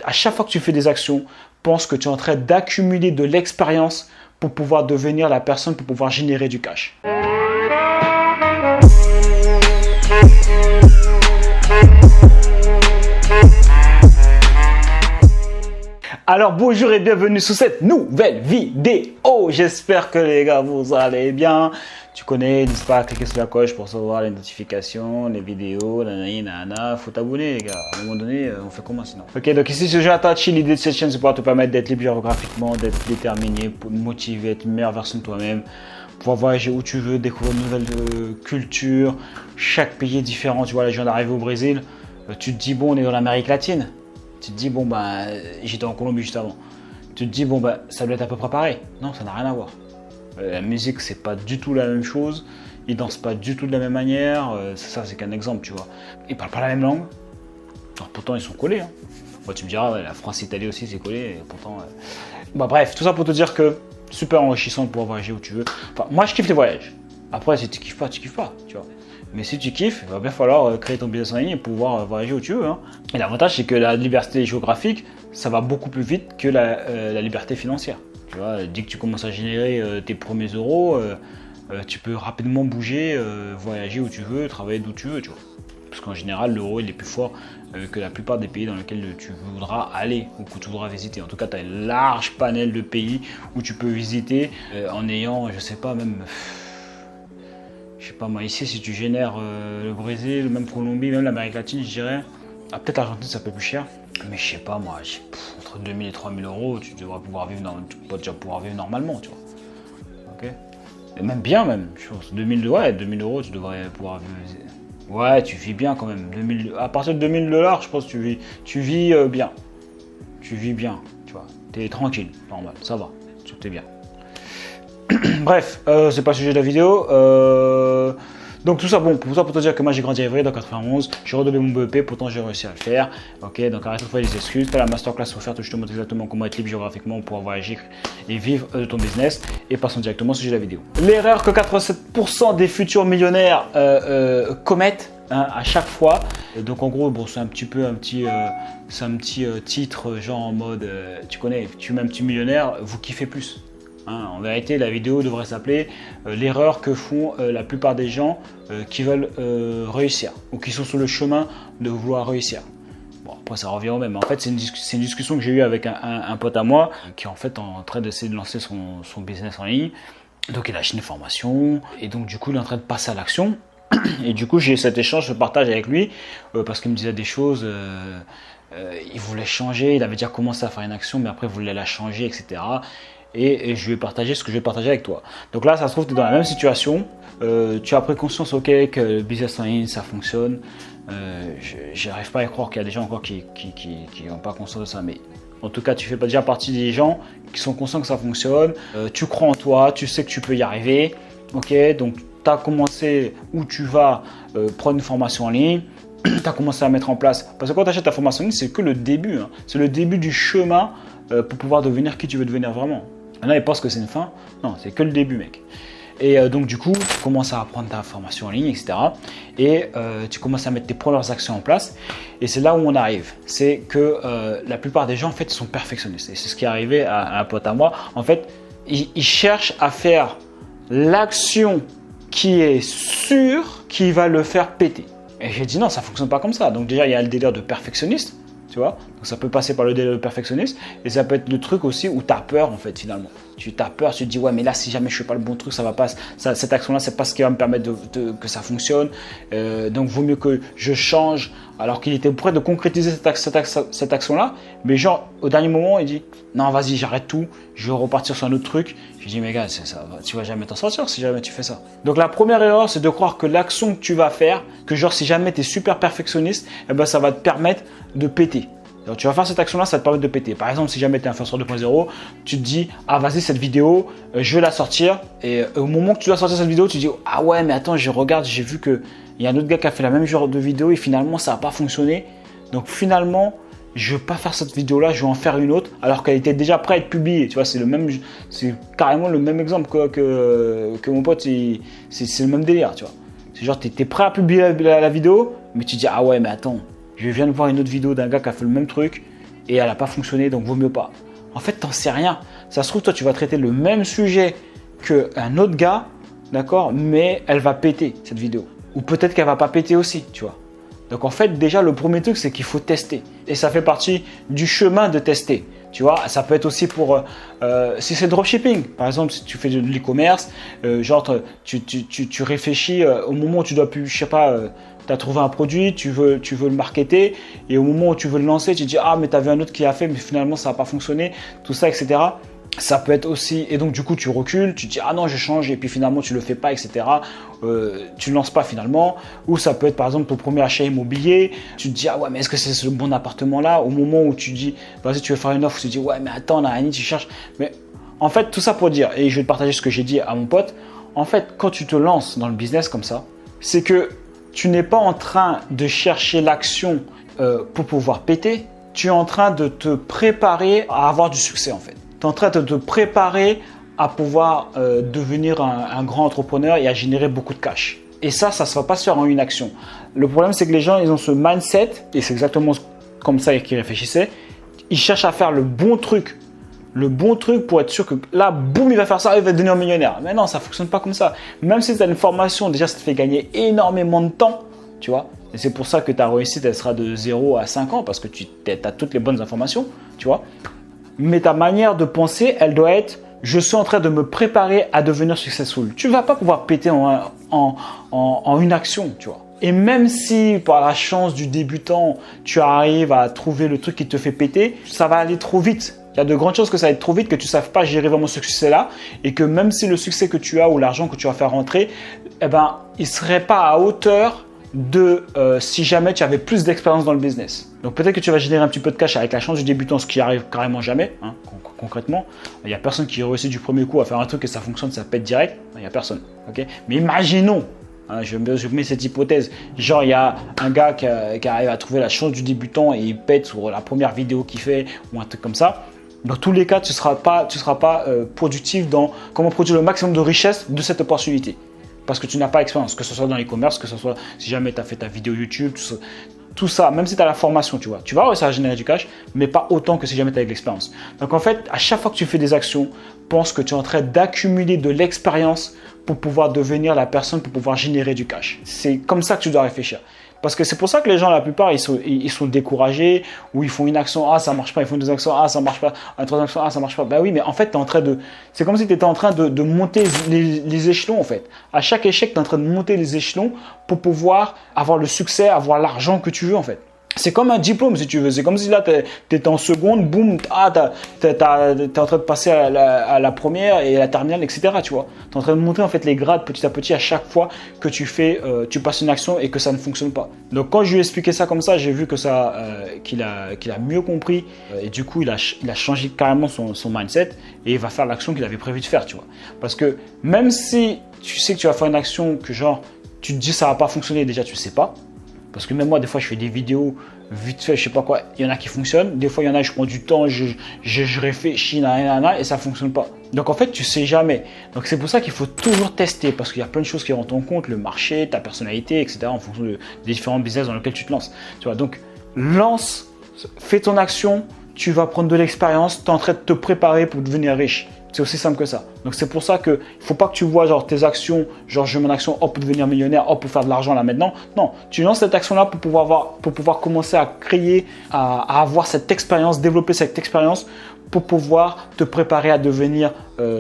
À chaque fois que tu fais des actions, pense que tu es en train d'accumuler de l'expérience pour pouvoir devenir la personne, pour pouvoir générer du cash. Alors bonjour et bienvenue sur cette nouvelle vidéo. J'espère que les gars vous allez bien. Tu connais, n'hésite pas à cliquer sur la cloche pour recevoir les notifications, les vidéos, nanana. Faut t'abonner les gars. À un moment donné, on fait comment sinon? Ok, donc ici c'est Jonathan. L'idée de cette chaîne c'est pouvoir te permettre d'être libre géographiquement, d'être déterminé, motivé, être une meilleure version de toi-même, pouvoir voyager où tu veux, découvrir une nouvelle culture. Chaque pays est différent. Tu vois, là je viens d'arriver au Brésil. Tu te dis bon, on est dans l'Amérique latine. Tu te dis, bon, bah, j'étais en Colombie juste avant. Tu te dis, bon, bah, ça doit être à peu près pareil. Non, ça n'a rien à voir. La musique, c'est pas du tout la même chose. Ils dansent pas du tout de la même manière. Ça, c'est qu'un exemple, tu vois. Ils parlent pas la même langue. Alors, pourtant, ils sont collés. Hein. Bon, tu me diras, ouais, la France-Italie aussi, c'est collé. Et pourtant. Bah, bref, tout ça pour te dire que super enrichissant de pouvoir voyager où tu veux. Enfin, moi, je kiffe les voyages. Après, si tu kiffes pas, tu vois. Mais si tu kiffes, il va bien falloir créer ton business en ligne et pouvoir voyager où tu veux. Hein. Et l'avantage, c'est que la liberté géographique, ça va beaucoup plus vite que la liberté financière. Tu vois, dès que tu commences à générer tes premiers euros, tu peux rapidement bouger, voyager où tu veux, travailler d'où tu veux. Tu vois. Parce qu'en général, l'euro il est plus fort que la plupart des pays dans lesquels tu voudras aller ou que tu voudras visiter. En tout cas, tu as un large panel de pays où tu peux visiter en ayant, je sais pas, même... Je sais pas moi, ici si tu génères le Brésil, même Colombie, même l'Amérique latine, je dirais. Ah, peut-être l'Argentine, ça peut être plus cher. Mais je sais pas moi, entre 2000 et 3000 euros, tu devrais pouvoir vivre, tu peux déjà pouvoir vivre normalement, tu vois. Ok. Et même bien, même. Je pense 2000 euros, tu devrais pouvoir vivre. Ouais, tu vis bien quand même. À partir de 2000 $, je pense que tu vis bien. Tu vis bien, tu vois. T'es tranquille, normal, ça va. Tout est bien. Bref, c'est pas le sujet de la vidéo. Donc tout ça, bon, pour te dire que moi j'ai grandi à Évry dans 91, j'ai redoublé mon BEP, pourtant j'ai réussi à le faire. Ok, donc arrête de faire des excuses. Tu as la masterclass offerte où je te montre exactement comment être libre géographiquement pour pouvoir voyager et vivre de ton business. Et passons directement au sujet de la vidéo. L'erreur que 87% des futurs millionnaires commettent à chaque fois. Et donc en gros, bon, c'est un petit titre genre en mode, tu connais, tu mets un petit millionnaire, vous kiffez plus. Hein, en vérité, la vidéo devrait s'appeler l'erreur que font la plupart des gens qui veulent réussir ou qui sont sur le chemin de vouloir réussir. Bon, après, ça revient au même. En fait, c'est une discussion que j'ai eue avec un pote à moi qui est en fait en train d'essayer de lancer son business en ligne. Donc, il a acheté une formation et donc, du coup, il est en train de passer à l'action. Et du coup, j'ai eu cet échange, je partage avec lui parce qu'il me disait des choses. Il voulait changer, il avait déjà commencé à faire une action, mais après, il voulait la changer, etc. Et je vais partager ce que je vais partager avec toi. Donc là, ça se trouve, tu es dans la même situation. Tu as pris conscience, ok, que le business en ligne, ça fonctionne. J'arrive pas à y croire qu'il y a des gens encore qui n'ont pas conscience de ça. Mais en tout cas, tu fais pas déjà partie des gens qui sont conscients que ça fonctionne. Tu crois en toi, tu sais que tu peux y arriver. Ok, donc tu as commencé où tu vas prendre une formation en ligne. Tu as commencé à mettre en place. Parce que quand tu achètes ta formation en ligne, c'est que le début. Hein. C'est le début du chemin pour pouvoir devenir qui tu veux devenir vraiment. Maintenant, ils pensent que c'est une fin. Non, c'est que le début, mec. Et donc, du coup, tu commences à apprendre ta formation en ligne, etc. Et tu commences à mettre tes premières actions en place. Et c'est là où on arrive. C'est que la plupart des gens, en fait, sont perfectionnistes. Et c'est ce qui est arrivé à un pote à moi. En fait, ils cherchent à faire l'action qui est sûre qui va le faire péter. Et j'ai dit non, ça ne fonctionne pas comme ça. Donc déjà, il y a le délire de perfectionniste. Tu vois, donc ça peut passer par le délire de perfectionniste et ça peut être le truc aussi où tu as peur en fait finalement. Tu as peur, tu te dis ouais mais là si jamais je fais pas le bon truc ça va pas, cette action là c'est pas ce qui va me permettre que ça fonctionne, donc vaut mieux que je change, alors qu'il était prêt de concrétiser cette action là, mais genre au dernier moment il dit non vas-y j'arrête tout, je vais repartir sur un autre truc. Je dis mais gars tu vas jamais t'en sortir si jamais tu fais ça. Donc la première erreur c'est de croire que l'action que tu vas faire, que genre si jamais tu es super perfectionniste, eh ben ça va te permettre de péter. Donc tu vas faire cette action-là, ça va te permettre de péter. Par exemple, si jamais tu es influenceur 2.0, tu te dis « Ah, vas-y, cette vidéo, je vais la sortir. » Et au moment que tu dois sortir cette vidéo, tu te dis « Ah ouais, mais attends, je regarde, j'ai vu qu'il y a un autre gars qui a fait la même genre de vidéo et finalement, ça n'a pas fonctionné. Donc finalement, je ne vais pas faire cette vidéo-là, je vais en faire une autre alors qu'elle était déjà prête à être publiée. » Tu vois, c'est carrément le même exemple que mon pote, c'est le même délire, tu vois. C'est genre, tu es prêt à publier la vidéo, mais tu te dis « Ah ouais, mais attends. » Je viens de voir une autre vidéo d'un gars qui a fait le même truc et elle n'a pas fonctionné, donc vaut mieux pas. En fait, t'en sais rien. Ça se trouve, toi, tu vas traiter le même sujet qu'un autre gars, d'accord, mais elle va péter cette vidéo. Ou peut-être qu'elle va pas péter aussi, tu vois. Donc en fait, déjà, le premier truc, c'est qu'il faut tester. Et ça fait partie du chemin de tester. Tu vois, ça peut être aussi pour, si c'est le dropshipping, par exemple, si tu fais de l'e-commerce, genre tu réfléchis au moment où tu dois plus, je sais pas, tu as trouvé un produit, tu veux le marketer, et au moment où tu veux le lancer, tu te dis, ah, mais tu as vu un autre qui a fait, mais finalement, ça n'a pas fonctionné, tout ça, etc. Ça peut être aussi, et donc du coup tu recules, tu te dis ah non je change et puis finalement tu le fais pas, etc. Tu ne lances pas finalement. Ou ça peut être par exemple ton premier achat immobilier, tu te dis ah ouais mais est-ce que c'est ce bon appartement là, au moment où tu dis vas-y tu veux faire une offre, tu te dis ouais mais attends Nani tu cherches. Mais en fait tout ça pour dire, et je vais te partager ce que j'ai dit à mon pote, en fait quand tu te lances dans le business comme ça, c'est que tu n'es pas en train de chercher l'action pour pouvoir péter, tu es en train de te préparer à avoir du succès en fait. Tu es en train de te préparer à pouvoir devenir un grand entrepreneur et à générer beaucoup de cash. Et ça ne va pas se faire en une action. Le problème, c'est que les gens, ils ont ce mindset, et c'est exactement comme ça qu'ils réfléchissaient. Ils cherchent à faire le bon truc pour être sûr que là, boum, il va faire ça, il va devenir millionnaire. Mais non, ça ne fonctionne pas comme ça. Même si tu as une formation, déjà, ça te fait gagner énormément de temps, tu vois. Et c'est pour ça que ta réussite, elle sera de 0 à 5 ans, parce que tu as toutes les bonnes informations, tu vois. Mais ta manière de penser, elle doit être « je suis en train de me préparer à devenir successful ». Tu ne vas pas pouvoir péter en une action, tu vois. Et même si par la chance du débutant, tu arrives à trouver le truc qui te fait péter, ça va aller trop vite. Il y a de grandes chances que ça aille trop vite, que tu ne saches pas gérer vraiment ce succès-là et que même si le succès que tu as ou l'argent que tu vas faire rentrer, eh ben, il ne serait pas à hauteur de si jamais tu avais plus d'expérience dans le business. Donc peut-être que tu vas générer un petit peu de cash avec la chance du débutant, ce qui arrive carrément jamais, hein, concrètement. Il n'y a personne qui réussit du premier coup à faire un truc et ça fonctionne, ça pète direct. Il n'y a personne. Okay, mais imaginons, hein, je mets cette hypothèse, genre il y a un gars qui arrive à trouver la chance du débutant et il pète sur la première vidéo qu'il fait ou un truc comme ça. Dans tous les cas, tu ne seras pas productif dans comment produire le maximum de richesse de cette opportunité. Parce que tu n'as pas l'expérience, que ce soit dans l'e-commerce, que ce soit si jamais tu as fait ta vidéo YouTube, tout ça, même si tu as la formation, tu vois, tu vas réussir à générer du cash, mais pas autant que si jamais tu as de l'expérience. Donc en fait, à chaque fois que tu fais des actions, pense que tu es en train d'accumuler de l'expérience pour pouvoir devenir la personne, pour pouvoir générer du cash. C'est comme ça que tu dois réfléchir. Parce que c'est pour ça que les gens, la plupart, ils sont découragés ou ils font une action, ah ça marche pas, ils font deux actions, ah ça marche pas, une troisième action, ah ça marche pas. Ben oui, mais en fait, c'est comme si tu étais en train de monter les échelons en fait. À chaque échec, tu es en train de monter les échelons pour pouvoir avoir le succès, avoir l'argent que tu veux en fait. C'est comme un diplôme si tu veux. C'est comme si là, tu étais en seconde, boum, tu es en train de passer à la première et à la terminale, etc. Tu vois. Tu es en train de monter en fait les grades petit à petit à chaque fois que tu passes une action et que ça ne fonctionne pas. Donc quand je lui ai expliqué ça comme ça, j'ai vu que qu'il a mieux compris et du coup il a changé carrément son mindset et il va faire l'action qu'il avait prévu de faire, tu vois. Parce que même si tu sais que tu vas faire une action que genre tu te dis ça va pas fonctionner, déjà tu sais pas. Parce que même moi, des fois, je fais des vidéos vite fait, je sais pas quoi. Il y en a qui fonctionnent. Des fois, il y en a, je prends du temps, je réfléchis, et ça fonctionne pas. Donc, en fait, tu sais jamais. Donc, c'est pour ça qu'il faut toujours tester. Parce qu'il y a plein de choses qui rentrent en compte. Le marché, ta personnalité, etc. En fonction des différents business dans lesquels tu te lances. Tu vois, donc, fais ton action. Tu vas prendre de l'expérience. Tu es en train de te préparer pour devenir riche. C'est aussi simple que ça. Donc c'est pour ça qu'il ne faut pas que tu vois genre tes actions, genre je mets mon action hop pour devenir millionnaire, hop pour faire de l'argent là maintenant. Non, tu lances cette action là pour pouvoir commencer à créer, à avoir cette expérience, développer cette expérience pour pouvoir te préparer à devenir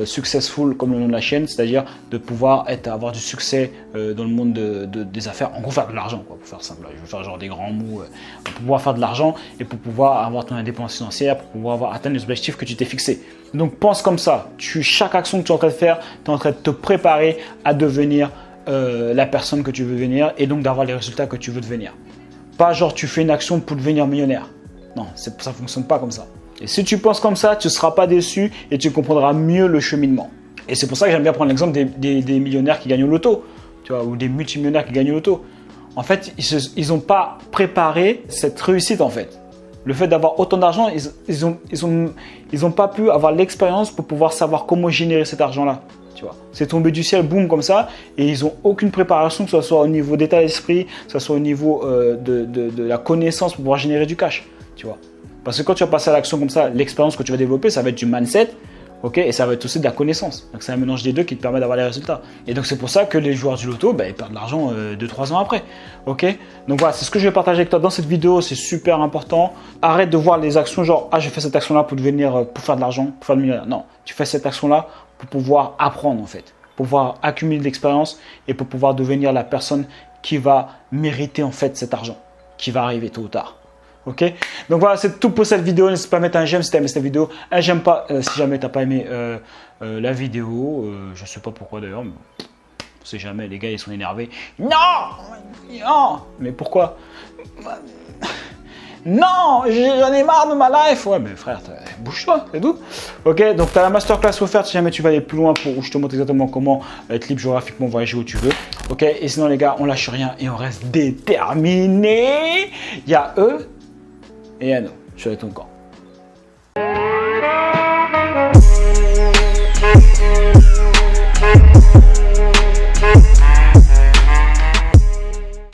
successful comme le nom de la chaîne, c'est-à-dire de pouvoir avoir du succès dans le monde des affaires, en gros faire de l'argent quoi, pour faire simple. Je veux faire genre des grands mots, pour pouvoir faire de l'argent et pour pouvoir avoir ton indépendance financière, pour pouvoir atteindre les objectifs que tu t'es fixés. Donc pense comme ça, chaque action que tu es en train de faire, tu es en train de te préparer à devenir la personne que tu veux devenir et donc d'avoir les résultats que tu veux devenir. Pas genre tu fais une action pour devenir millionnaire. Non, ça ne fonctionne pas comme ça. Et si tu penses comme ça, tu ne seras pas déçu et tu comprendras mieux le cheminement. Et c'est pour ça que j'aime bien prendre l'exemple des millionnaires qui gagnent au loto, tu vois, ou des multimillionnaires qui gagnent au loto. En fait, ils n'ont pas préparé cette réussite en fait. Le fait d'avoir autant d'argent, ils ont pas pu avoir l'expérience pour pouvoir savoir comment générer cet argent-là. Tu vois, c'est tombé du ciel, boum, comme ça, et ils n'ont aucune préparation, que ce soit au niveau d'état d'esprit, que ce soit au niveau de la connaissance pour pouvoir générer du cash. Tu vois. Parce que quand tu vas passer à l'action comme ça, l'expérience que tu vas développer, ça va être du mindset, ok, et ça va être aussi de la connaissance. Donc c'est un mélange des deux qui te permet d'avoir les résultats. Et donc c'est pour ça que les joueurs du loto, ils perdent de l'argent 2-3 ans après. Ok. Donc voilà, c'est ce que je vais partager avec toi dans cette vidéo, c'est super important. Arrête de voir les actions genre j'ai fait cette action là pour devenir pour faire de l'argent, pour faire le millionnaire. Non, tu fais cette action là pour pouvoir apprendre en fait, pour pouvoir accumuler de l'expérience et pour pouvoir devenir la personne qui va mériter en fait cet argent, qui va arriver tôt ou tard. Ok, donc voilà, c'est tout pour cette vidéo. N'hésite pas à mettre un j'aime si tu as aimé cette vidéo, un j'aime pas si jamais tu n'as pas aimé la vidéo. Je sais pas pourquoi d'ailleurs, mais on sait jamais, les gars ils sont énervés. Non, non, mais pourquoi? Non, j'en ai marre de ma life. Ouais, mais frère, bouge-toi, c'est tout. Ok, donc tu as la masterclass offerte si jamais tu veux aller plus loin pour où je te montre exactement comment être libre géographiquement, voyager où tu veux. Ok, et sinon les gars, on lâche rien et on reste déterminé. Il y a eux et à nous. Je suis avec ton camp.